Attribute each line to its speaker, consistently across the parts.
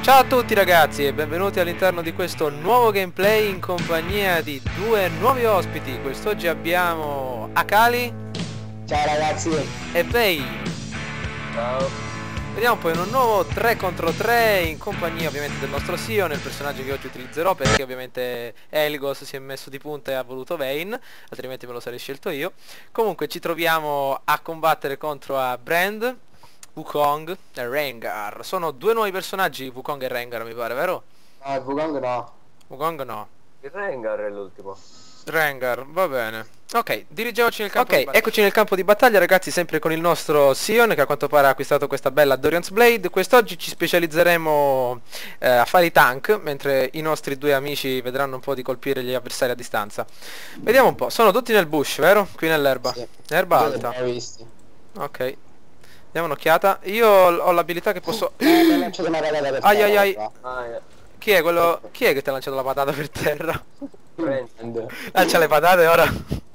Speaker 1: Ciao a tutti ragazzi e benvenuti all'interno di questo nuovo gameplay in compagnia di due nuovi ospiti. Quest'oggi abbiamo Akali.
Speaker 2: Ciao ragazzi.
Speaker 1: E Vei.
Speaker 3: Ciao.
Speaker 1: Vediamo un po' in un nuovo 3 contro 3 in compagnia ovviamente del nostro Sion, il personaggio che oggi utilizzerò perché ovviamente Elgos si è messo di punta e ha voluto Vayne, altrimenti me lo sarei scelto io. Comunque ci troviamo a combattere contro a Brand, Wukong e Rengar. Sono due nuovi personaggi, Wukong e Rengar mi pare, vero?
Speaker 2: No, il Wukong no.
Speaker 1: Wukong no.
Speaker 3: Il Rengar è l'ultimo.
Speaker 1: Rengar, va bene. Ok, dirigiamoci nel campo. Ok, eccoci nel campo di battaglia ragazzi, sempre con il nostro Sion che a quanto pare ha acquistato questa bella Dorian's Blade. Quest'oggi ci specializzeremo a fare i tank, mentre i nostri due amici vedranno un po' di colpire gli avversari a distanza. Vediamo un po', sono tutti nel bush, vero? Qui nell'erba.
Speaker 2: Sì.
Speaker 1: Erba
Speaker 2: Io li
Speaker 1: alta.
Speaker 2: ho visti.
Speaker 1: Ok. Diamo un'occhiata. Io ho l'abilità che posso...
Speaker 2: Mi ha lanciato una patata per
Speaker 1: Ai
Speaker 2: terra,
Speaker 1: ai ai.
Speaker 2: qua.
Speaker 1: Chi è quello? Chi è che ti ha lanciato la patata per terra?
Speaker 3: Brand.
Speaker 1: Lancia le patate ora.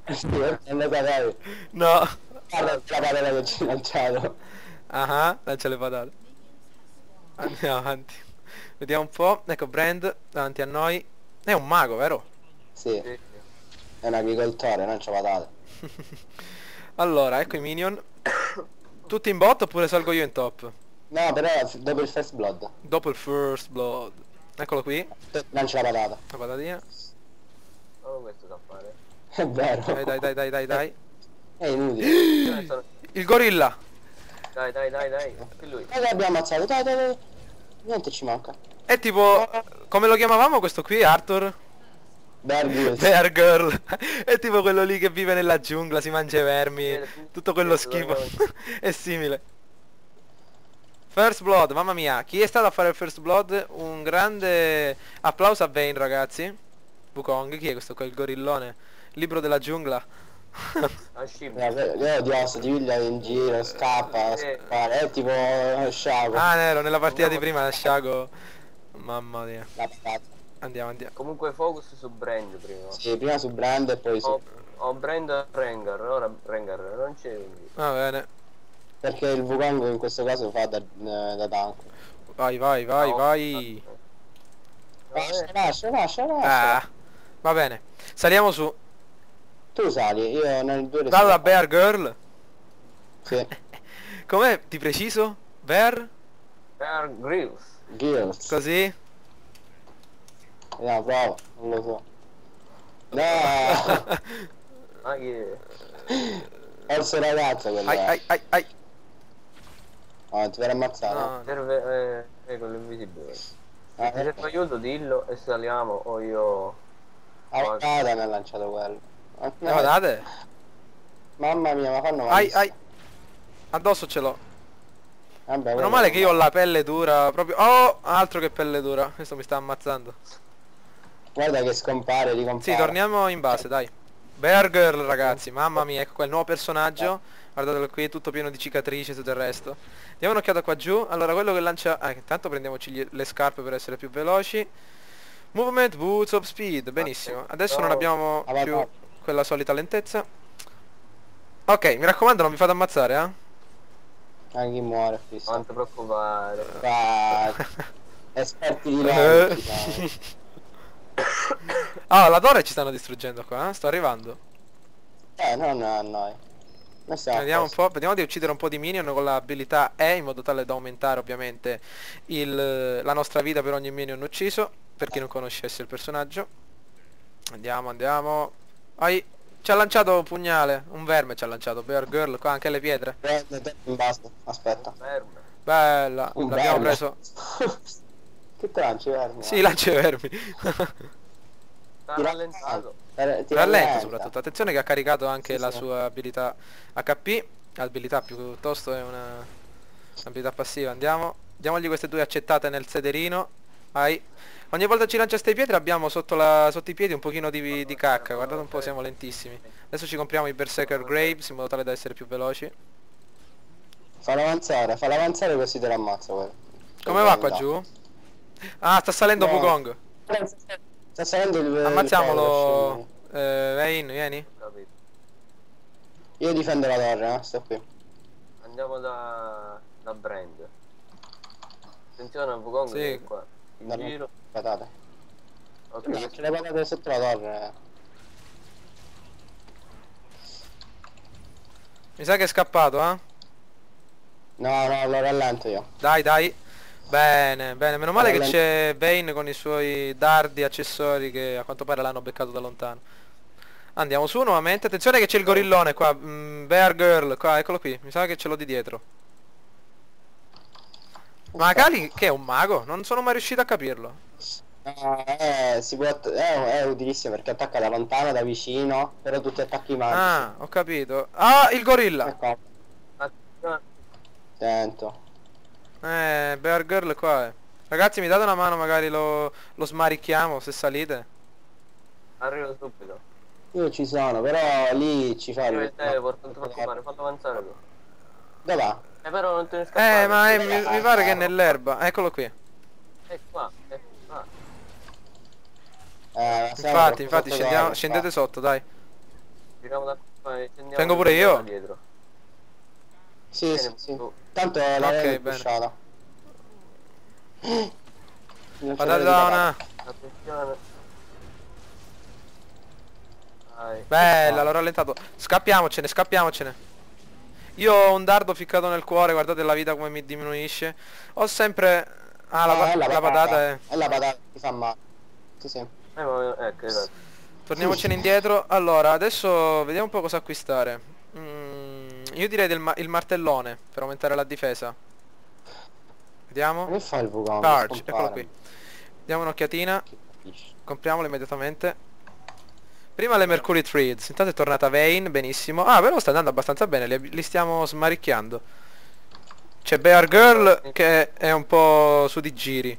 Speaker 2: Sì, non lo sapevi.
Speaker 1: No.
Speaker 2: Guarda la patata che ci ha lanciato.
Speaker 1: Ah, lancia le patate. Andiamo avanti. Vediamo un po'. Ecco Brand davanti a noi. È un mago, vero?
Speaker 2: Sì,
Speaker 3: Sì.
Speaker 2: è un agricoltore, non c'ha patate.
Speaker 1: Allora, ecco i minion. Tutti in bot oppure salgo io in top?
Speaker 2: No, però dopo il first blood.
Speaker 1: Dopo il first blood. Eccolo qui.
Speaker 2: Lancia la patata.
Speaker 1: La patatina.
Speaker 3: Solo questo da fare.
Speaker 2: È vero.
Speaker 1: Dai.
Speaker 2: È inutile.
Speaker 1: Il gorilla.
Speaker 3: Dai. Che lui.
Speaker 2: Dai, abbiamo ammazzato. Dai. Niente ci manca.
Speaker 1: È tipo... Come lo chiamavamo questo qui, Arthur?
Speaker 2: Bear Grylls.
Speaker 1: Bear Girl. È tipo quello lì che vive nella giungla, si mangia i vermi, tutto quello schifo. È simile. First Blood, mamma mia. Chi è stato a fare il First Blood? Un grande applauso a Vayne ragazzi. Wukong, chi è questo qua? Il gorillone. Libro della giungla.
Speaker 3: Ah, scim.
Speaker 2: Io di osso, ti piglia in giro, scappa, spara. È tipo sciago.
Speaker 1: Ah, nero, nella partita di prima Shago. Mamma mia.
Speaker 2: La patata.
Speaker 1: Andiamo.
Speaker 3: Comunque focus su Brand prima.
Speaker 2: Sì, prima su Brand e poi su...
Speaker 3: Ho Brand e Rengar. Ora Rengar non c'è.
Speaker 1: Va bene.
Speaker 2: Perché il Wukong in questo caso fa da tank.
Speaker 1: Vai.
Speaker 2: Lascia.
Speaker 1: Ah, va bene. Saliamo su.
Speaker 2: Tu sali, io nel 2
Speaker 1: Dalla Bear Girl.
Speaker 2: Sì.
Speaker 1: Com'è di preciso? Bear?
Speaker 3: Bear Grylls.
Speaker 2: Girls.
Speaker 1: Così?
Speaker 2: No, prova, non lo so. No!
Speaker 3: Ma che
Speaker 2: Orso ragazza quello.
Speaker 1: Ai.
Speaker 2: No, ti verrà ammazzato.
Speaker 1: No.
Speaker 3: serve quello invisibile. Se
Speaker 2: Ah,
Speaker 3: ti serve aiuto dillo e saliamo o io.
Speaker 2: patata mi ha lanciato quello.
Speaker 1: Le patate?
Speaker 2: Mamma mia, ma fanno male.
Speaker 1: Ai. Addosso ce l'ho.
Speaker 2: Vabbè,
Speaker 1: Meno male che io ho la pelle dura proprio. Oh, altro che pelle dura. Questo mi sta ammazzando.
Speaker 2: Guarda che scompare, ricompare.
Speaker 1: Sì, torniamo in base, dai. Bear Girl ragazzi, mamma mia, ecco qua il nuovo personaggio. Guardatelo qui, tutto pieno di cicatrici e tutto il resto. Diamo un'occhiata qua giù. Allora, quello che lancia... intanto prendiamoci le scarpe per essere più veloci. Movement, boots of speed, benissimo. Adesso non abbiamo più quella solita lentezza. Ok, mi raccomando, non vi fate ammazzare, eh?
Speaker 2: Anche chi muore, fisso.
Speaker 3: Non ti preoccupare.
Speaker 2: Esperti di lei.
Speaker 1: Ah, la torre ci stanno distruggendo qua, eh? Sto arrivando.
Speaker 2: Non a noi. Noi stiamo a
Speaker 1: Vediamo un
Speaker 2: posto.
Speaker 1: po', vediamo di uccidere un po' di minion con l'abilità E in modo tale da aumentare ovviamente la nostra vita per ogni minion ucciso, per chi non conoscesse il personaggio. Andiamo. Ai, ci ha lanciato un pugnale, un verme ci ha lanciato, Bear Girl, qua anche le pietre.
Speaker 2: In basso, aspetta.
Speaker 3: Fermo.
Speaker 1: Bella,
Speaker 2: Un
Speaker 1: l'abbiamo
Speaker 2: verme.
Speaker 1: preso.
Speaker 2: Che tranci, vermi?
Speaker 1: Sì, lancia i vermi.
Speaker 3: Sta rallentato.
Speaker 2: Ti
Speaker 1: Rallenta soprattutto, attenzione che ha caricato anche
Speaker 2: Sì,
Speaker 1: la
Speaker 2: sì.
Speaker 1: sua abilità HP. Abilità piuttosto è una abilità passiva. Diamogli queste due accettate nel sederino. Vai. Ogni volta ci lancia ste pietre abbiamo sotto i piedi un pochino di cacca. Guardate un po', siamo lentissimi. Adesso ci compriamo i Berserker Graves in modo tale da essere più veloci.
Speaker 2: Fallo avanzare così te l'ammazzo quello.
Speaker 1: Come va qua giù? Ah, sta salendo
Speaker 2: No.
Speaker 1: Wukong.
Speaker 2: Sta salendo il...
Speaker 1: Ammazziamolo. Vayne, vieni.
Speaker 3: Capito.
Speaker 2: Io difendo la torre, sto qui.
Speaker 3: Andiamo da Brand. Attenzione al Wukong
Speaker 1: Sì.
Speaker 3: che è qua. In
Speaker 2: Guarda,
Speaker 3: giro.
Speaker 2: patate.
Speaker 3: Ok,
Speaker 2: No,
Speaker 3: questo-
Speaker 2: c'è le patate sotto la torre.
Speaker 1: Mi sa che è scappato, eh?
Speaker 2: No, no, lo rallento io.
Speaker 1: Dai, dai. Bene, bene. Meno male che
Speaker 2: Allora-
Speaker 1: c'è Vayne con i suoi dardi accessori che a quanto pare l'hanno beccato da lontano. Andiamo su nuovamente. Attenzione che c'è il gorillone qua. Bear Girl, qua, eccolo qui. Mi sa che ce l'ho di dietro. Ma Kali che è un mago? Non sono mai riuscito a capirlo.
Speaker 2: No, è utilissimo perché attacca da lontano, da vicino, però tutti attacchi magici.
Speaker 1: Ah, ho capito. Ah, il gorilla.
Speaker 2: Ecco,
Speaker 3: Attenzione.
Speaker 2: attento.
Speaker 1: Bear Girl qua è. Ragazzi, mi date una mano, magari lo smaricchiamo se salite.
Speaker 3: Arrivo subito.
Speaker 2: Io ci sono, però lì ci fa
Speaker 3: Arriva il teleport, non ti preoccupare, fatto avanzare tu.
Speaker 2: Dov'è?
Speaker 3: Però non te ne scappare.
Speaker 1: Ma mi pare che è nell'erba. Eccolo qui.
Speaker 3: È qua, è qua.
Speaker 1: Infatti, scendete sotto, dai.
Speaker 3: Giriamo da qua e scendiamo.
Speaker 1: Vengo pure io?
Speaker 3: da dietro.
Speaker 2: Sì, sì,
Speaker 3: Vieni
Speaker 2: sì.
Speaker 3: tu.
Speaker 2: Tanto l'avevo
Speaker 1: bene.
Speaker 2: pushata.
Speaker 1: Patadona.
Speaker 3: Attenzione. Vai.
Speaker 1: Bella, l'ho rallentato. Scappiamocene, scappiamocene. Io ho un dardo ficcato nel cuore, guardate la vita come mi diminuisce. Ho sempre... Ah, la patata è...
Speaker 2: È la patata, ti fa male. Sì, sì.
Speaker 3: Ecco, esatto.
Speaker 1: Torniamocene indietro. Allora, adesso vediamo un po' cosa acquistare. Io direi il martellone per aumentare la difesa. Vediamo.
Speaker 2: Come fa il Wukong?
Speaker 1: Charge, eccolo qui. Diamo un'occhiatina.
Speaker 2: Capisci?
Speaker 1: Compriamolo immediatamente. Prima le Mercury Threads. Intanto è tornata Vayne, benissimo. Ah, però sta andando abbastanza bene, li stiamo smaricchiando. C'è Bear Girl che è un po' su di giri.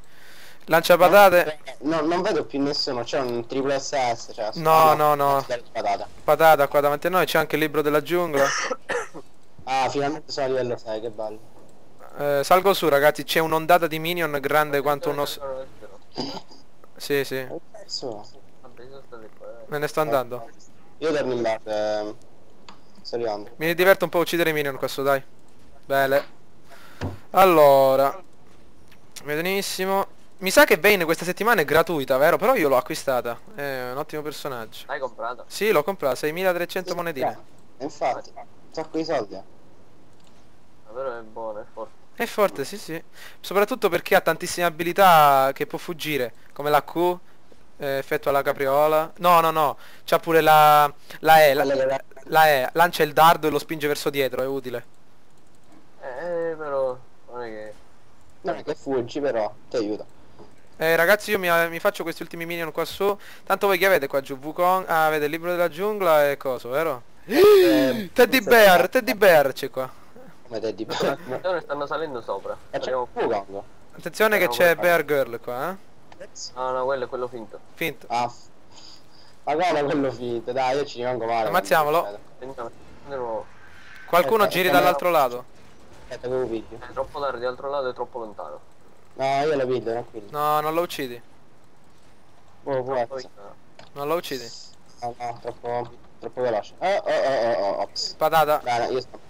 Speaker 1: Lancia patate.
Speaker 2: No, non vedo più nessuno, c'è un triple SS, cioè...
Speaker 1: No.
Speaker 2: Patata.
Speaker 1: Patata qua davanti a noi, c'è anche il libro della giungla.
Speaker 2: Ah, finalmente sono a livello 6, che bello.
Speaker 1: Salgo su ragazzi, c'è un'ondata di minion grande quanto uno... Sì, sì,
Speaker 2: Ho perso.
Speaker 3: Vabbè, sono state qua.
Speaker 1: me ne sto andando.
Speaker 2: Io torno in base. Sto arrivando.
Speaker 1: Mi diverte un po' uccidere i minion questo, dai. Bene. Allora, benissimo. Mi sa che Vayne questa settimana è gratuita, vero? Però io l'ho acquistata. È un ottimo personaggio.
Speaker 3: L'hai comprato?
Speaker 1: Sì, l'ho comprata, 6300 monetine.
Speaker 2: Infatti, un sacco di soldi.
Speaker 3: Ma però è buono, è forte.
Speaker 1: È forte, sì sì. Soprattutto perché ha tantissime abilità che può fuggire. Come la Q, effettua la capriola. No. C'ha pure la E. La E. Lancia il dardo e lo spinge verso dietro, è utile.
Speaker 3: Però non è che...
Speaker 2: Non è che fuggi, però ti aiuta.
Speaker 1: Ragazzi, io mi faccio questi ultimi minion qua su. Tanto voi che avete qua giù? Wukong. Ah, avete il libro della giungla e coso, vero? Teddy Bear c'è qua.
Speaker 2: Come te di
Speaker 3: Attenzione, stanno salendo sopra.
Speaker 2: c'è
Speaker 3: Andiamo
Speaker 2: un Wukong.
Speaker 1: Attenzione che c'è Bear Girl qua, eh?
Speaker 3: No, quello è quello finto.
Speaker 1: Finto.
Speaker 2: Ah, ma come quello finto? Dai, io ci rimango male.
Speaker 1: Ammazziamolo.
Speaker 3: Andiamo di nuovo.
Speaker 1: Qualcuno giri dall'altro lato.
Speaker 2: Aspetta, come piglio?
Speaker 3: È troppo tardi, dall'altro lato è troppo lontano.
Speaker 2: No, io lo piglio, tranquillo.
Speaker 1: No, non lo uccidi.
Speaker 2: Oh, può
Speaker 3: Poi,
Speaker 2: essere.
Speaker 1: Non lo uccidi.
Speaker 2: No, troppo veloce. Ops.
Speaker 1: Patata.
Speaker 2: Bene, io sto.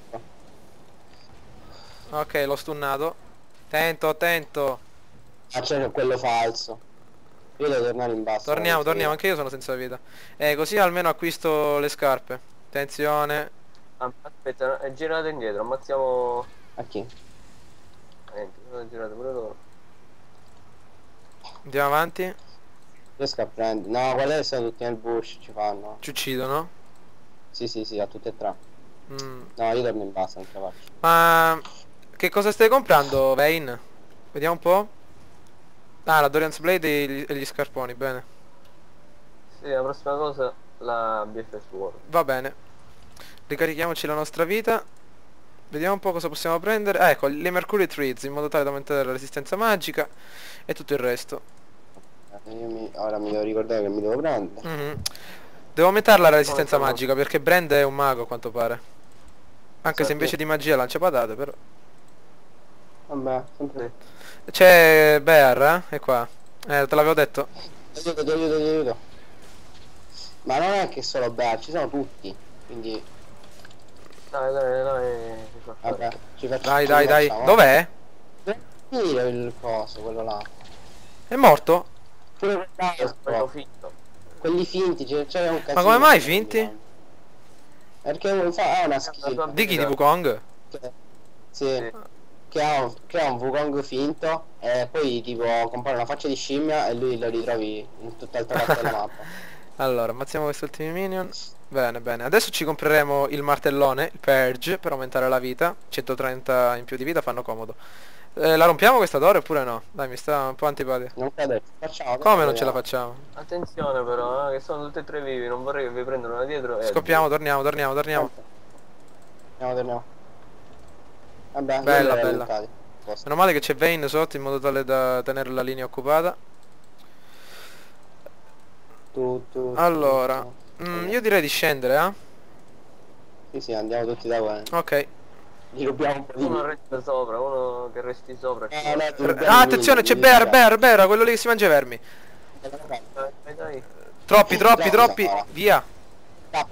Speaker 1: Ok, l'ho stunnato. Attento.
Speaker 2: Ah, c'è quello falso. Io devo tornare in basso.
Speaker 1: Torniamo, anche io sono senza vita. Così almeno acquisto le scarpe. Attenzione.
Speaker 3: Aspetta, è girato indietro, ammazziamo...
Speaker 2: A chi?
Speaker 3: Niente, sono girato pure loro.
Speaker 1: Andiamo avanti.
Speaker 2: Riesco a prendere. No, guardate, sono tutti nel bush, ci fanno.
Speaker 1: Ci uccidono.
Speaker 2: Sì, a tutti e tre.
Speaker 1: Mm.
Speaker 2: No, io torno in basso, non ce la faccio.
Speaker 1: Ma che cosa stai comprando, Vayne? Vediamo un po'. Ah, la Dorian's Blade e gli scarponi, bene.
Speaker 3: Sì, la prossima cosa, la BFS War.
Speaker 1: Va bene. Ricarichiamoci la nostra vita. Vediamo un po' cosa possiamo prendere. Ah, ecco, le Mercury Threads in modo tale da aumentare la resistenza magica e tutto il resto.
Speaker 2: Ora mi devo ricordare che mi devo prendere.
Speaker 1: Devo aumentare la resistenza magica perché Brand è un mago a quanto pare. Anche se
Speaker 2: Sì.
Speaker 1: invece di magia lancia patate, però.
Speaker 2: Vabbè, sempre.
Speaker 1: C'è Bear, È qua. Te l'avevo detto.
Speaker 2: Ti aiuto. Ma non è che solo Bear, ci sono tutti. Quindi,
Speaker 3: Dai, ci fa fare.
Speaker 2: vabbè, ci facciamo.
Speaker 1: Dai. Dov'è?
Speaker 2: finire il coso, quello là.
Speaker 1: È morto?
Speaker 2: Pure
Speaker 3: Quello finto.
Speaker 2: quelli finti, c'è un casino.
Speaker 1: Ma come mai
Speaker 2: che
Speaker 1: finti?
Speaker 2: non mi perché uno fa, è una skill.
Speaker 1: Di chi? Di Wukong?
Speaker 2: Che, sì,
Speaker 3: Sì.
Speaker 2: crea un Wukong finto e poi tipo compare una faccia di scimmia e lui lo ritrovi in tutt'altra parte della mappa.
Speaker 1: Allora, ammazziamo questi ultimi minion. Bene, bene. Adesso ci compreremo il martellone, il Purge, per aumentare la vita. 130 in più di vita fanno comodo. La rompiamo questa torre oppure no? Dai, mi sta un po' antipatica.
Speaker 2: Non credo, facciamo.
Speaker 1: Come non ce la facciamo?
Speaker 3: Attenzione però, che sono tutti e tre vivi, non vorrei che vi prendano da dietro e...
Speaker 1: Scoppiamo, torniamo.
Speaker 2: Andiamo. Vabbè, io
Speaker 1: Bella,
Speaker 2: li avrei
Speaker 1: bella.
Speaker 2: buttati. Posto.
Speaker 1: Meno male che c'è Vayne sotto in modo tale da tenere la linea occupata. Allora, io direi di scendere, eh?
Speaker 2: Sì, sì, andiamo tutti da qua.
Speaker 1: Ok.
Speaker 2: Gli rubiamo un po' di
Speaker 3: Uno resta sopra, uno che resti sopra.
Speaker 1: Ah, attenzione, c'è Bear, quello lì che si mangia i vermi.
Speaker 3: Dai.
Speaker 1: Troppi, via.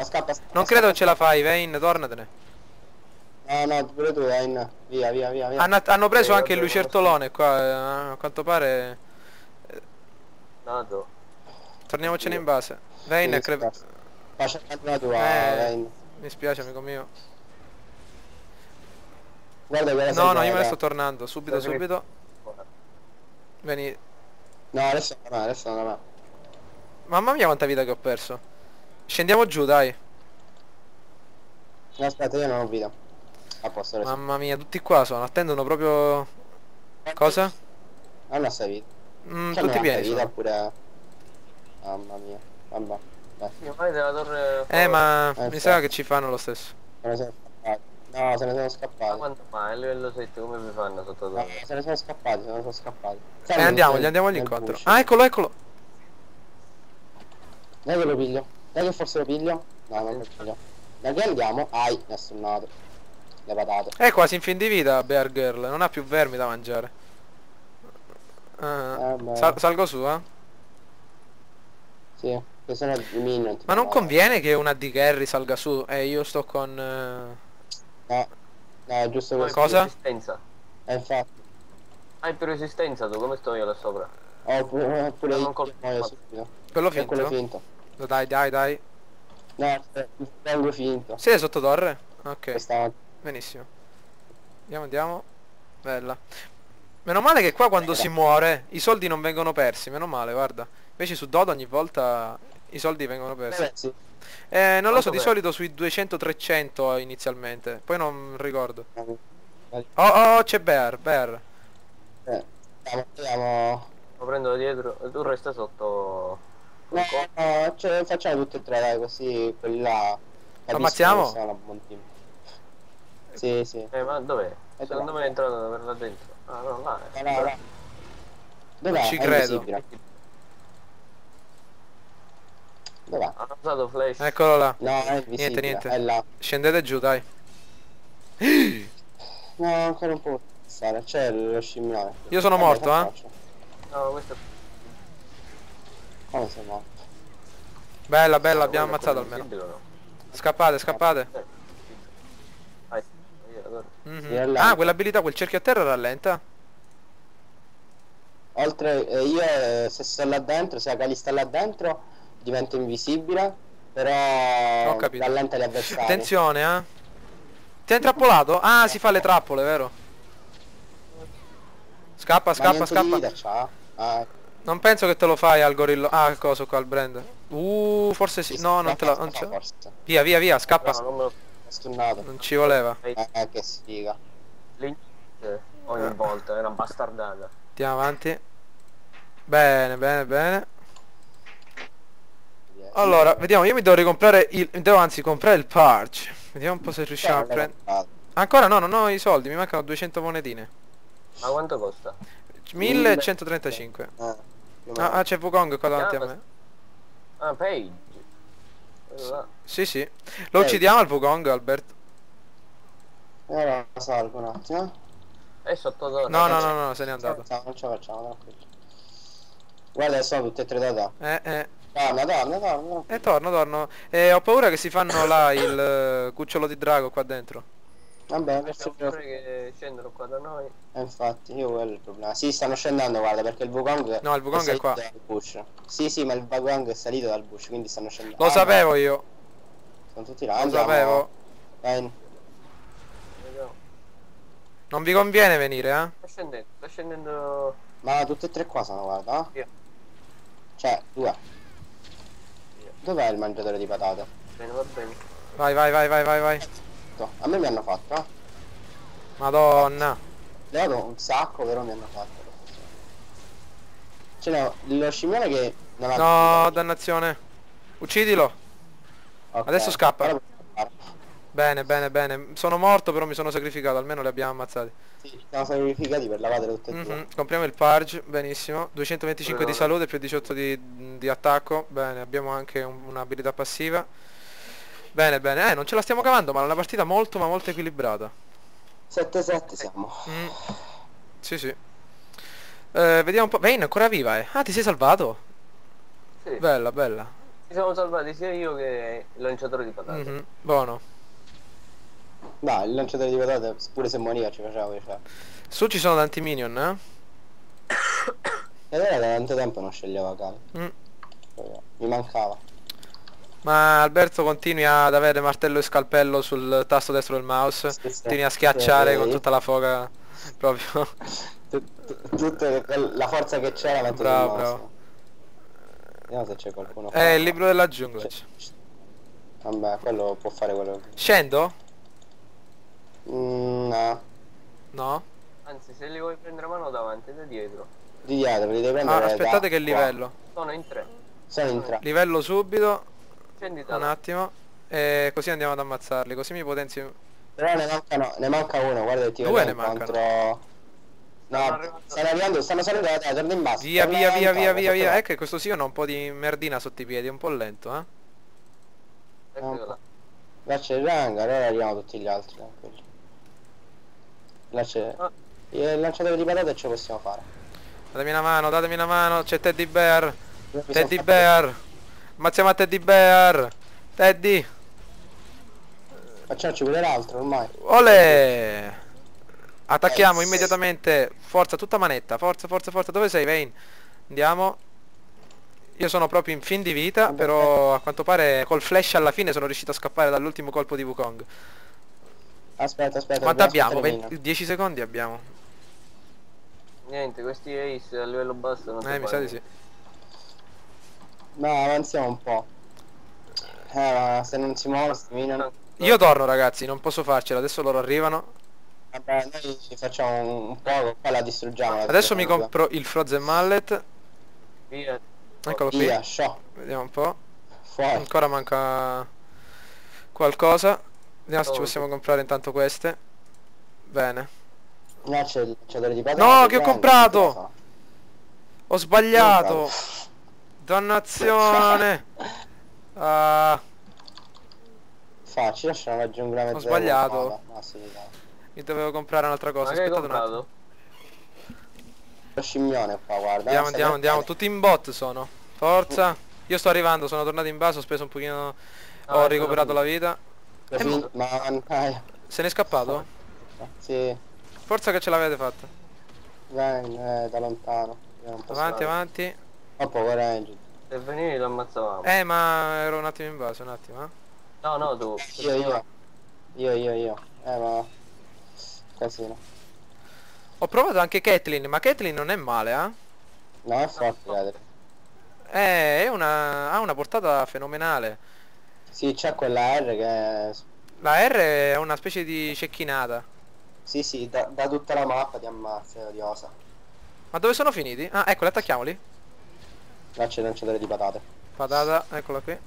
Speaker 2: Scappa.
Speaker 1: Non credo che ce la fai, Vayne, tornatene.
Speaker 2: No, pure tu, via.
Speaker 1: Hanno preso
Speaker 3: Ok,
Speaker 1: anche il
Speaker 3: vabbè,
Speaker 1: lucertolone qua, a quanto pare.
Speaker 3: Nato.
Speaker 1: Torniamocene in base. Vayne è
Speaker 2: Faccia la tua, Vayne.
Speaker 1: mi spiace, amico mio.
Speaker 2: Guarda quella
Speaker 1: No, io me ne
Speaker 2: segreta.
Speaker 1: sto tornando, subito. Vieni.
Speaker 2: No, adesso non è.
Speaker 1: Mamma mia quanta vita che ho perso. Scendiamo giù, dai.
Speaker 2: No, aspetta, io non ho vita. A posto adesso.
Speaker 1: Mamma mia, tutti qua sono, attendono proprio... Cosa?
Speaker 2: Non ho 6 vita. C'è
Speaker 1: Tutti
Speaker 2: 90
Speaker 1: pieni
Speaker 2: vita
Speaker 1: sono.
Speaker 2: oppure... Mamma mia. Vabbè. Dai.
Speaker 3: Io vai della torre...
Speaker 1: Ma mi
Speaker 2: infatti.
Speaker 1: sa che ci fanno lo stesso.
Speaker 2: Se ne sono scappati. No, se ne sono
Speaker 3: Ma
Speaker 2: scappati.
Speaker 3: quanto mai? A livello 7 come vi fanno sotto
Speaker 2: No,
Speaker 3: torre?
Speaker 2: se ne sono scappati.
Speaker 1: Gli andiamo all'incontro. Ah, eccolo.
Speaker 2: Dai che lo piglio. Dai che forse lo piglio. No, non lo piglio. Da che andiamo? Nessun nato. Le patate.
Speaker 1: È quasi in fin di vita Bear Girl, non ha più vermi da mangiare.
Speaker 2: Beh.
Speaker 1: Salgo su, eh?
Speaker 2: Sì, che sono i minion.
Speaker 1: Ma non conviene che una di Carry salga su e io sto con...
Speaker 2: No, è giusto
Speaker 3: Hai
Speaker 2: così.
Speaker 3: più
Speaker 1: Cosa?
Speaker 3: resistenza.
Speaker 2: Infatti.
Speaker 3: Hai più resistenza tu, come sto io là sopra?
Speaker 2: Pure
Speaker 3: Non
Speaker 2: io
Speaker 3: colpo.
Speaker 2: muoio subito.
Speaker 1: Quello
Speaker 2: È quello
Speaker 1: finto?
Speaker 2: finto.
Speaker 1: Dai.
Speaker 2: No, tengo finto.
Speaker 1: Siete sotto torre? Ok,
Speaker 2: Questa...
Speaker 1: benissimo. Andiamo. Bella. Meno male che qua quando si muore i soldi non vengono persi, meno male, guarda. Invece su Dota ogni volta i soldi vengono persi.
Speaker 2: Sì.
Speaker 1: Non lo so, di
Speaker 3: Quanto
Speaker 1: solito sui 200-300 inizialmente, poi non ricordo.
Speaker 2: Eh,
Speaker 1: Oh, c'è Bear.
Speaker 2: Andiamo.
Speaker 3: Lo prendo da dietro e tu resta sotto.
Speaker 2: No, cioè, facciamo tutte e tre, dai, così quelli là capiscono
Speaker 1: Ammazziamo?
Speaker 2: che siamo un buon team. Sì.
Speaker 3: Ma dov'è?
Speaker 2: È
Speaker 3: Secondo me è entrato per là dentro. Ah no, là è.
Speaker 2: No. Dov'è?
Speaker 1: Non ci
Speaker 2: È
Speaker 1: credo.
Speaker 2: invisibile. Dov'è?
Speaker 3: Hanno usato flash.
Speaker 1: Eccolo là.
Speaker 2: No, è invisibile.
Speaker 1: Niente.
Speaker 2: È là.
Speaker 1: Scendete giù, dai.
Speaker 2: No, ancora un po' stare. C'è lo scimmione.
Speaker 1: Io sono morto,
Speaker 2: che
Speaker 1: eh.
Speaker 2: faccio?
Speaker 3: No, questo è...
Speaker 2: Come sei morto?
Speaker 1: Bella,
Speaker 3: quello
Speaker 1: abbiamo
Speaker 3: è
Speaker 1: ammazzato
Speaker 3: quello
Speaker 1: almeno.
Speaker 3: invisibile o no?
Speaker 1: Scappate.
Speaker 3: Vai, via, allora.
Speaker 1: Mhm.
Speaker 2: Sì, rallenta.
Speaker 1: Ah, quell'abilità, quel cerchio a terra rallenta.
Speaker 2: Oltre, io se sto là dentro, se Akali sta là dentro, divento invisibile, però
Speaker 1: Ho capito.
Speaker 2: rallenta gli avversari.
Speaker 1: Attenzione, eh. Ti è intrappolato? Ah, si fa le trappole, vero? Scappa.
Speaker 2: Ma niente di vita c'ha? Ah,
Speaker 1: Non penso che te lo fai al gorillo. Ah, cosa qua, il brand. Forse sì. No, non te la... Non c'è.
Speaker 2: forse.
Speaker 1: Via, scappa.
Speaker 3: No, non me lo...
Speaker 2: È stunnato.
Speaker 1: Non ci voleva.
Speaker 2: Che sfiga.
Speaker 3: Ogni volta, è una bastardata.
Speaker 1: Andiamo avanti. Bene. Allora, vediamo, io mi devo ricomprare devo anzi comprare il Purge. Vediamo un po' se riusciamo a prendere. Ancora no, non ho i soldi, mi mancano 200 monetine.
Speaker 3: Ma quanto costa?
Speaker 1: 1135.
Speaker 2: Più o meno.
Speaker 1: Ah, c'è Wukong qua davanti a me.
Speaker 3: Ah, Page. Quello là.
Speaker 1: Sì. Lo uccidiamo al Wukong, Albert?
Speaker 2: Ora salgo un attimo.
Speaker 3: È sotto torre.
Speaker 1: No, se n'è andato.
Speaker 2: Non ce la facciamo, tranquillo. Guarda, sono tutte e tre da te.
Speaker 1: Torno. Ho paura che si fanno là il cucciolo di drago qua dentro.
Speaker 2: Vabbè, verso
Speaker 3: Abbiamo pure che scendono qua da noi.
Speaker 2: infatti, io quello è il problema. Sì, stanno scendendo, guarda, perché il Wukong
Speaker 1: No, il Wukong è
Speaker 2: salito
Speaker 1: qua.
Speaker 2: dal bush. Sì, sì, ma il Wukong è salito dal bush, quindi stanno scendendo.
Speaker 1: Lo sapevo io.
Speaker 2: Sono tutti là,
Speaker 1: Lo
Speaker 2: andiamo.
Speaker 1: sapevo.
Speaker 2: Dai.
Speaker 3: Vediamo.
Speaker 1: Non vi conviene venire, eh?
Speaker 3: Sta scendendo.
Speaker 2: Ma tutte e tre qua sono, guarda.
Speaker 3: Via.
Speaker 2: Cioè, due.
Speaker 3: Via.
Speaker 2: Dov'è il mangiatore di patate?
Speaker 3: Bene, va bene.
Speaker 1: Vai, vai, vai, vai, vai, vai.
Speaker 2: A me mi hanno fatto, eh.
Speaker 1: Madonna.
Speaker 2: Le ho dato un sacco, però mi hanno fatto. Ce n'è lo scimmione che non ha...
Speaker 1: No, dannazione. Uccidilo.
Speaker 2: Ok,
Speaker 1: Adesso scappa.
Speaker 2: ora puoi scappare.
Speaker 1: Bene, bene, bene. Sono morto, però mi sono sacrificato. Almeno li abbiamo ammazzati.
Speaker 2: Sì, ci siamo sacrificati per lavare tutte e due.
Speaker 1: Compriamo il Purge. Benissimo. 225 di
Speaker 3: Allora.
Speaker 1: salute più 18 di attacco. Bene, abbiamo anche un'abilità passiva. Bene, bene. Non ce la stiamo cavando, ma è una partita molto, ma molto equilibrata.
Speaker 2: 7-7 siamo.
Speaker 1: Sì, sì. Vediamo un po'. Vayne, ancora viva, eh. Ah, ti sei salvato?
Speaker 3: Sì.
Speaker 1: Bella, bella.
Speaker 3: Ci siamo salvati sia io che il lanciatore di patate.
Speaker 1: Buono.
Speaker 2: No, il lanciatore di patate, pure se moriva ci faceva cioè.
Speaker 1: Su ci sono tanti minion, eh?
Speaker 2: Ed era da tanto tempo non sceglieva Kali. Mi mancava.
Speaker 1: Ma Alberto continui ad avere martello e scalpello sul tasto destro del mouse.
Speaker 2: Sì, sì.
Speaker 1: Continui a schiacciare
Speaker 2: Sì.
Speaker 1: con tutta la foga. Proprio.
Speaker 2: Tutta la forza che c'era metto sul
Speaker 1: Bravo,
Speaker 2: mouse.
Speaker 1: bravo.
Speaker 2: Vediamo se c'è qualcuno
Speaker 1: È il libro della giungla.
Speaker 2: Vabbè, quello può fare quello.
Speaker 1: Scendo?
Speaker 2: No.
Speaker 1: No?
Speaker 3: Anzi, se li vuoi prendere a mano davanti, da dietro.
Speaker 2: Di dietro, li devi
Speaker 1: Ah,
Speaker 2: prendere
Speaker 1: aspettate che
Speaker 2: qua.
Speaker 1: livello.
Speaker 3: Sono in tre.
Speaker 2: Sono in tre.
Speaker 1: Livello subito.
Speaker 3: Scendi da
Speaker 1: Un
Speaker 3: là.
Speaker 1: attimo. E così andiamo ad ammazzarli. Così mi potenzio.
Speaker 2: Però ne manca uno, guarda che ti
Speaker 1: Due
Speaker 2: vedo
Speaker 1: ne mancano.
Speaker 2: contro... No, stanno salendo da te, torna in basso.
Speaker 1: Via,
Speaker 2: torna
Speaker 1: via,
Speaker 2: in
Speaker 1: via,
Speaker 2: tower,
Speaker 1: via, via,
Speaker 2: sotto
Speaker 1: via.
Speaker 2: me.
Speaker 1: È che questo sì ha un po' di merdina sotto i piedi. È un po' lento, eh?
Speaker 3: Ecco là.
Speaker 2: Là c'è il Rangar, ora arriviamo tutti gli altri, tranquilli. Là c'è...
Speaker 3: Ah.
Speaker 2: Il lanciatore di patate ce lo possiamo fare.
Speaker 1: Datemi una mano, c'è Teddy Bear.
Speaker 2: Io mi sono
Speaker 1: Teddy
Speaker 2: fatto-
Speaker 1: Bear. Ammazziamo a Teddy Bear. Teddy.
Speaker 2: Facciamoci pure l'altro ormai.
Speaker 1: Olè. Attacchiamo
Speaker 2: Nice.
Speaker 1: immediatamente. Forza, tutta manetta. Forza, forza, forza. Dove sei, Vayne? Andiamo. Io sono proprio in fin di vita,
Speaker 2: Vabbè.
Speaker 1: però a quanto pare col flash alla fine sono riuscito a scappare dall'ultimo colpo di Wukong.
Speaker 2: Aspetta.
Speaker 1: Quanto abbiamo?
Speaker 2: aspettare Mina.
Speaker 1: 10 secondi abbiamo.
Speaker 3: Niente, questi ace a livello basso non si
Speaker 1: Mi sa di sì.
Speaker 2: No, avanziamo un po'. Ma se non si muove sti Mina...
Speaker 1: Io torno, ragazzi, non posso farcela. Adesso loro arrivano.
Speaker 2: Vabbè, noi ci facciamo un poco, poi la distruggiamo. la
Speaker 1: Adesso mi
Speaker 2: distruggiamo.
Speaker 1: compro il Frozen Mallet.
Speaker 3: Via.
Speaker 1: Eccolo qui.
Speaker 2: Via, show,
Speaker 1: Vediamo un po'.
Speaker 2: fuori.
Speaker 1: Ancora manca qualcosa. Vediamo se ci possiamo comprare intanto queste. Bene.
Speaker 2: Là c'è il lanciatore di patate.
Speaker 1: No, che ho
Speaker 2: grande,
Speaker 1: comprato!
Speaker 2: che cosa?
Speaker 1: Ho sbagliato. Dannazione. Ah,
Speaker 2: Ci lasciano raggiungere la mezza.
Speaker 1: sbagliato.
Speaker 2: Ma sì, dai.
Speaker 1: mi dovevo comprare un'altra cosa.
Speaker 3: Ma che hai
Speaker 1: Aspettate un attimo.
Speaker 3: comprato?
Speaker 2: Lo scimmione qua, guarda.
Speaker 1: Andiamo,
Speaker 2: stai
Speaker 1: andiamo, andiamo.
Speaker 2: bene.
Speaker 1: Tutti in bot sono. Forza. Io sto arrivando, sono tornato in basso, ho speso un pochino. Ho
Speaker 3: Ah,
Speaker 1: recuperato la vita.
Speaker 2: Ma
Speaker 1: Se n'è scappato?
Speaker 2: sì,
Speaker 1: Forza che ce l'avete fatta.
Speaker 2: vai, da lontano. Io non posso
Speaker 1: Avanti,
Speaker 2: andare.
Speaker 1: avanti.
Speaker 2: Ho poco range.
Speaker 3: Se venivi lo ammazzavamo.
Speaker 1: Ma ero un attimo in base, un attimo,
Speaker 3: No, no, tu.
Speaker 2: Io. Ma... Casino.
Speaker 1: Ho provato anche Caitlyn, ma Caitlyn non è male, eh?
Speaker 2: No, è forte, vedete.
Speaker 1: Ha una portata fenomenale.
Speaker 2: Sì, c'è quella R che è...
Speaker 1: La R è una specie di cecchinata.
Speaker 2: Sì, da tutta la mappa ti ammazza, è odiosa.
Speaker 1: Ma dove sono finiti? Ah, eccoli, attacchiamoli.
Speaker 2: Là c'è il lanciatore di patate.
Speaker 1: Patata, eccola qui.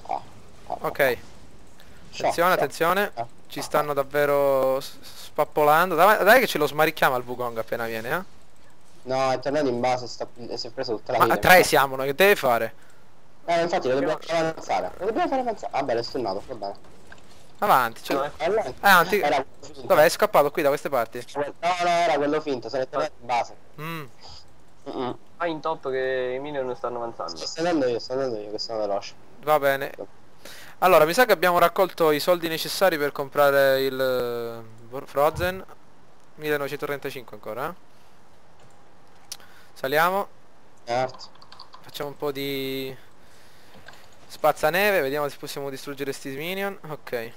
Speaker 2: Ah,
Speaker 1: Ok. Attenzione,
Speaker 2: Shock.
Speaker 1: attenzione.
Speaker 2: Ah.
Speaker 1: Ci stanno davvero spappolando. Dai che ce lo smarichiamo al Wukong appena viene, eh?
Speaker 2: No, è tornato in base, si è preso tutta la
Speaker 1: Ma
Speaker 2: vita.
Speaker 1: a tre siamo, noi, che deve fare?
Speaker 2: Infatti lo dobbiamo fare avanzare. Lo dobbiamo fare avanzare. Vabbè, l'ho stunnato, va bene.
Speaker 1: Avanti,
Speaker 3: No,
Speaker 1: avanti.
Speaker 2: Era quello finto.
Speaker 1: Dov'è? È scappato qui da queste parti.
Speaker 2: No, era quello finto, se ne è tornato in base.
Speaker 1: Mm.
Speaker 3: Vai in top che i minion stanno avanzando.
Speaker 2: Sto andando io che sono veloce.
Speaker 1: Va bene. Allora, mi sa che abbiamo raccolto i soldi necessari per comprare il Frozen. 1935 ancora, eh? Saliamo,
Speaker 2: Certo.
Speaker 1: facciamo un po' di spazzaneve, vediamo se possiamo distruggere sti minion. Ok.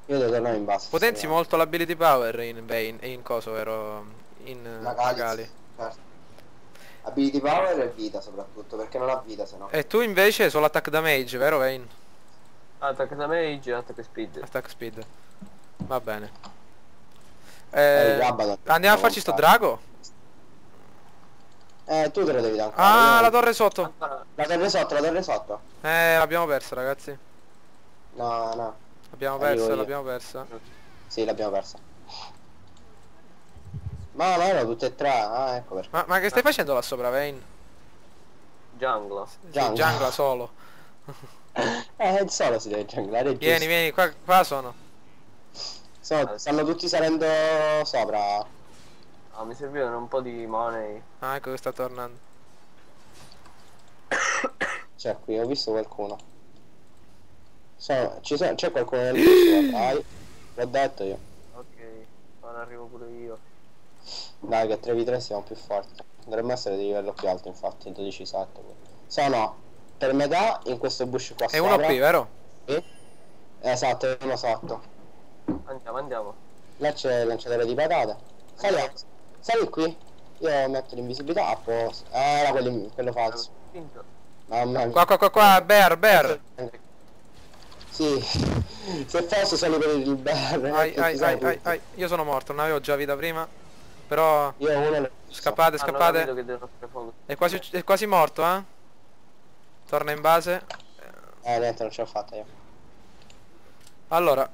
Speaker 2: Io devo tornare in basso.
Speaker 1: Potenzi molto l'ability power in Bane e in coso, vero? In Magali.
Speaker 2: Certo. Ability power e vita soprattutto, perché non ha vita se no.
Speaker 1: E tu invece solo attack damage, vero Vayne?
Speaker 3: Attack damage e attack speed.
Speaker 1: Attack speed. Va bene.
Speaker 2: Il Rabadon.
Speaker 1: Andiamo a farci sto drago?
Speaker 2: Tu te lo devi dare.
Speaker 1: Ah, la torre sotto.
Speaker 3: Ancora.
Speaker 2: La torre sotto, la torre sotto.
Speaker 1: L'abbiamo persa, ragazzi.
Speaker 2: No, no.
Speaker 1: L'abbiamo
Speaker 2: Arrivo
Speaker 1: persa,
Speaker 2: io.
Speaker 1: l'abbiamo persa.
Speaker 2: Sì, l'abbiamo persa. Ma erano tutte e tre. Ah, ecco perché.
Speaker 1: Ma che stai facendo là sopra, Vayne?
Speaker 3: Jungla.
Speaker 1: Sì,
Speaker 2: Jungla.
Speaker 1: giungla solo.
Speaker 2: Il solo si deve gianglare, è
Speaker 1: Vieni,
Speaker 2: giusto.
Speaker 1: vieni, qua sono.
Speaker 2: Stanno tutti salendo sopra.
Speaker 3: Ah, mi servivano un po' di money.
Speaker 1: Ah, ecco che sta tornando.
Speaker 2: Cioè, qui ho visto qualcuno. C'è qualcuno nel bush, dai. L'ho detto io.
Speaker 3: Ok, ora arrivo pure io.
Speaker 2: Dai, che 3v3 siamo più forti. Dovremmo essere di livello più alto, infatti, 12-7. Sono per metà in questo bush qua
Speaker 1: È
Speaker 2: sopra.
Speaker 1: uno qui, vero?
Speaker 2: Sì. Esatto, è uno sotto.
Speaker 3: Andiamo, andiamo.
Speaker 2: Là c'è il lanciatore di patate. Sali qui. Io metto l'invisibilità a posto. Era quello falso.
Speaker 3: Finto.
Speaker 2: Mamma mia.
Speaker 1: Qua, Bear.
Speaker 2: Sì. Se fosse solo per il bar.
Speaker 1: Ai. Io sono morto, non avevo già vita prima. Però
Speaker 2: Io uno lo
Speaker 1: scappate,
Speaker 3: Ah, non ho capito
Speaker 1: scappate.
Speaker 3: che devono fare fuoco.
Speaker 1: È quasi morto, eh? Torna in base.
Speaker 2: niente, non ce l'ho fatta io.
Speaker 1: Allora,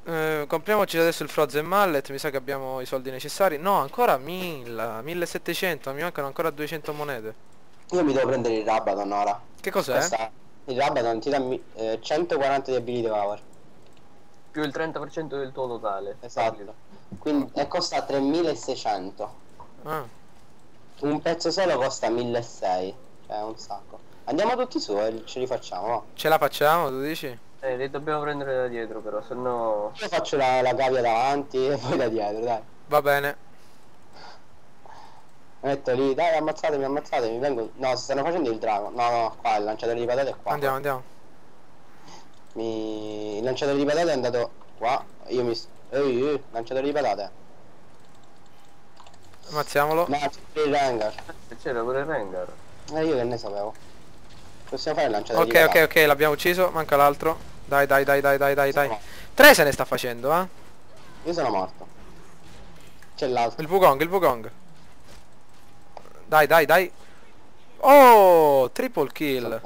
Speaker 1: compriamoci adesso il Frozen Mallet. Mi sa che abbiamo i soldi necessari. No, ancora 1700. Mi mancano ancora 200 monete.
Speaker 2: Io mi devo prendere il Rabadon ora.
Speaker 1: Che cos'è?
Speaker 2: Il Rabadon ti dà 140 di ability power.
Speaker 3: Più il 30% del tuo totale.
Speaker 2: Esatto. Quindi costa 3600.
Speaker 1: Ah.
Speaker 2: Un pezzo solo costa 1600. Cioè un sacco. Andiamo tutti su e ce li facciamo, no?
Speaker 1: Ce la facciamo, tu dici?
Speaker 3: Li dobbiamo prendere da dietro però, se no...
Speaker 2: Io faccio la cavia davanti e poi da dietro, dai.
Speaker 1: Va bene.
Speaker 2: Metto lì, dai, ammazzatemi, vengo. No, si stanno facendo il drago. No, qua il lanciatore di patate è qua.
Speaker 1: Andiamo.
Speaker 2: Il lanciatore di patate è andato qua. Io mi. Lanciatore di patate.
Speaker 1: Ammazziamolo.
Speaker 2: No, c'è il Rengar.
Speaker 3: C'era pure il Rengar.
Speaker 2: Io che ne sapevo. Possiamo fare il lanciatore di patate.
Speaker 1: Ok, l'abbiamo ucciso. Manca l'altro. Dai.
Speaker 2: No,
Speaker 1: 3 se ne sta facendo, eh?
Speaker 2: io sono morto. C'è l'altro.
Speaker 1: Il Wukong. Dai. Oh, triple kill.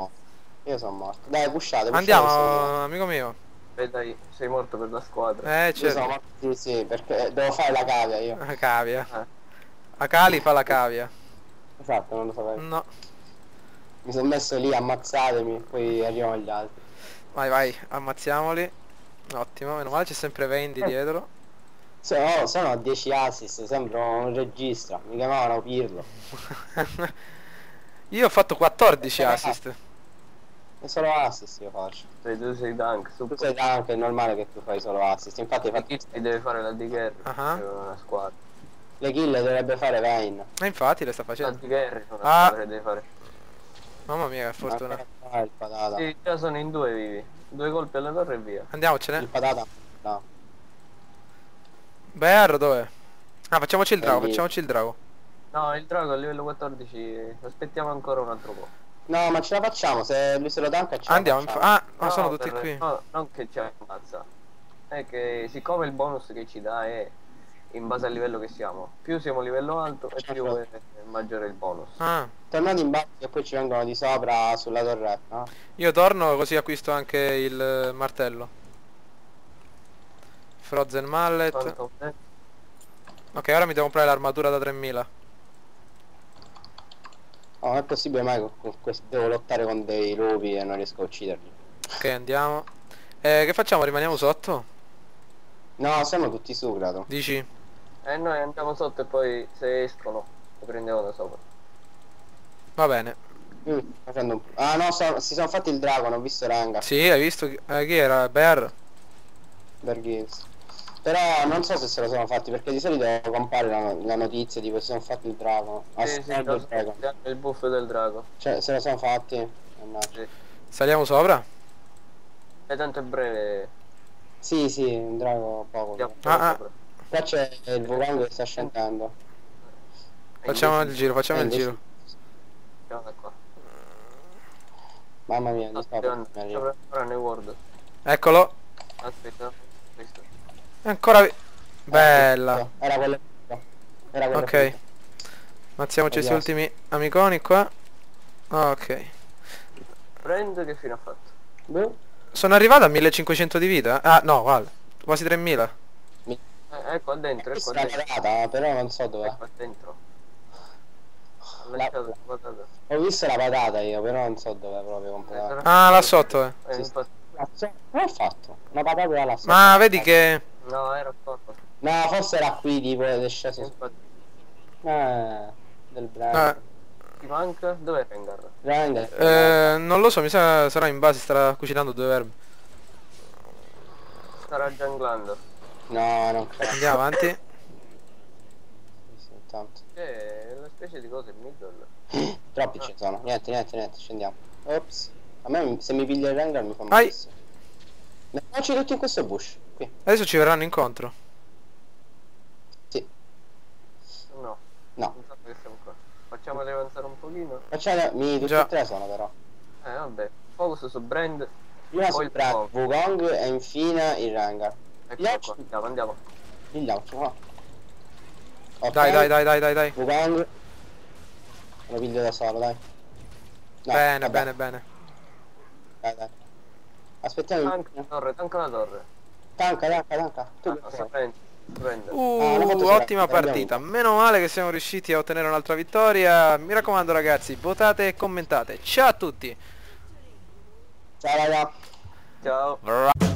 Speaker 2: Io sono morto. Dai, pushate.
Speaker 1: Andiamo, amico mio.
Speaker 3: Dai, sei morto per la squadra.
Speaker 2: Io sono
Speaker 1: Certo.
Speaker 2: morto, sì, perché devo fare la cavia io.
Speaker 1: Cavia.
Speaker 3: Eh.
Speaker 1: Akali fa la cavia.
Speaker 2: Esatto, non lo sapevo.
Speaker 1: No.
Speaker 2: Mi sono messo lì, ammazzatemi, poi arrivano gli altri.
Speaker 1: Vai, ammazziamoli. Ottimo, meno male c'è sempre Vayne di dietro.
Speaker 2: Sono a 10 assist, sembro un regista, mi chiamavano Pirlo.
Speaker 1: Io ho fatto 14 assist.
Speaker 2: E solo assist io faccio.
Speaker 3: Tu sei Dunk,
Speaker 2: Tu sei tank, è normale che tu fai solo assist, infatti
Speaker 3: Chi ti deve fare la D-Carry
Speaker 1: Ah.
Speaker 3: per una squadra.
Speaker 2: le kill dovrebbe fare Vayne.
Speaker 1: E infatti le sta
Speaker 3: La
Speaker 1: facendo.
Speaker 3: D-Carry è una
Speaker 1: Ah.
Speaker 3: squadra che deve fare.
Speaker 1: Mamma mia che fortuna.
Speaker 2: Il patata.
Speaker 3: Sì, già sono in 2 vivi. 2 colpi alla torre e via.
Speaker 2: Il
Speaker 1: Andiamocene.
Speaker 2: patata. No.
Speaker 1: Bear dov'è? Ah, facciamoci il drago,
Speaker 2: Lì.
Speaker 3: No, il drago a livello 14. Aspettiamo ancora un altro po'.
Speaker 2: No, ma ce la facciamo, se lui se lo tanca ce la
Speaker 1: Andiamo,
Speaker 2: facciamo.
Speaker 1: ah, ma
Speaker 3: No,
Speaker 1: sono tutti qui.
Speaker 3: No, non che ci ammazza. È che siccome il bonus che ci dà è in base al livello che siamo. Più siamo a livello alto e più è maggiore il bonus.
Speaker 1: Ah,
Speaker 2: Tornate in basso e poi ci vengono di sopra sulla torretta, no?
Speaker 1: io torno così acquisto anche il martello. Frozen Mallet.
Speaker 3: Quanto-
Speaker 1: Ok, ora mi devo comprare l'armatura da 3000.
Speaker 2: No, non è possibile mai devo lottare con dei lupi e non riesco a ucciderli.
Speaker 1: Ok, andiamo. Che facciamo? Rimaniamo sotto?
Speaker 2: No, sono tutti su, credo.
Speaker 1: Dici?
Speaker 3: E noi andiamo sotto e poi se escono lo prendiamo da sopra.
Speaker 1: Va bene.
Speaker 2: Facendo un... Ah no, si sono fatti il dragon, ho visto Rengar.
Speaker 1: Sì, hai visto chi era? Bear?
Speaker 2: Berghils. Però non so se se lo sono fatti, perché di solito compare la notizia tipo si sono fatti il drago.
Speaker 3: Sì, sì, il buff del drago.
Speaker 2: Cioè, se lo sono fatti. Mannaggia.
Speaker 3: Sì.
Speaker 1: Saliamo sopra?
Speaker 3: E tanto è breve.
Speaker 2: Sì, sì, un drago poco.
Speaker 3: Andiamo
Speaker 1: Ah,
Speaker 3: sopra.
Speaker 2: Qua c'è il vulcano che sta scendendo.
Speaker 1: Facciamo il giro, facciamo il
Speaker 2: invece-
Speaker 1: giro.
Speaker 3: Guarda qua.
Speaker 2: Mamma mia, di
Speaker 3: Aspetta,
Speaker 2: mi arriva.
Speaker 3: ora nei world.
Speaker 1: Eccolo.
Speaker 3: Aspetta, questo.
Speaker 1: Ancora... Bella.
Speaker 2: Era quello. Era quello.
Speaker 1: Ok. Mazziamoci questi
Speaker 2: Esatto.
Speaker 1: ultimi amiconi qua. Ok.
Speaker 3: Prende che fine ha fatto?
Speaker 2: Boh.
Speaker 1: Sono arrivato a 1500 di vita? Ah, no, guarda. Quasi 3000.
Speaker 3: Ecco, dentro, ecco,
Speaker 2: Questa è
Speaker 3: dentro.
Speaker 2: una patata, però non so dov'è.
Speaker 3: Ecco, dentro. Ha lanciato la patata.
Speaker 2: Ho visto la patata io, però non so dov'è proprio completamente.
Speaker 1: Ah, là sotto,
Speaker 2: Sì,
Speaker 3: infatti.
Speaker 2: Come ho fatto? Una patata da là sotto.
Speaker 1: Ma vedi che...
Speaker 3: No, era qua.
Speaker 2: No, forse era qui tipo ed è sceso.
Speaker 3: Infatti.
Speaker 2: Del brand.
Speaker 1: Ah,
Speaker 3: Ti manca? Dov'è Rengar?
Speaker 1: non lo so, mi sa sarà in base, starà cucinando due vermi.
Speaker 3: Starà junglando.
Speaker 2: No, non credo.
Speaker 1: Andiamo avanti.
Speaker 2: Sì, tanto.
Speaker 3: La specie di cosa è middle?
Speaker 2: Troppi ci sono. Niente, niente, niente, scendiamo. Ops. A me se mi piglia il Rengar mi fa
Speaker 1: Ai.
Speaker 2: malissimo. Mettiamoci tutti in questo bush. Qui.
Speaker 1: Adesso ci verranno incontro.
Speaker 2: Sì.
Speaker 3: No.
Speaker 2: No.
Speaker 3: Non so che siamo qua. Facciamoli avanzare un pochino.
Speaker 2: Facciamo. Tutti
Speaker 1: Già.
Speaker 2: e tre sono però.
Speaker 3: Vabbè. Focus su Brand.
Speaker 2: Prima
Speaker 3: Poi
Speaker 2: sul brand, Wukong e infine il Rengar.
Speaker 3: Ecco qua. Andiamo, andiamo.
Speaker 2: Il Yauch, no? Ok.
Speaker 1: Dai.
Speaker 2: Wukong. Lo piglio da solo, dai. No,
Speaker 1: Bene,
Speaker 2: vabbè.
Speaker 1: bene, bene.
Speaker 2: Dai. Aspettiamo.
Speaker 3: Tanca la torre, tanca la torre.
Speaker 2: Tanca. Tu che fai?
Speaker 3: Prende.
Speaker 2: l'ho fatto
Speaker 1: Ottima
Speaker 2: solo.
Speaker 1: partita. Meno male che siamo riusciti a ottenere un'altra vittoria. Mi raccomando ragazzi, votate e commentate. Ciao a tutti.
Speaker 2: Ciao raga.
Speaker 3: Ciao.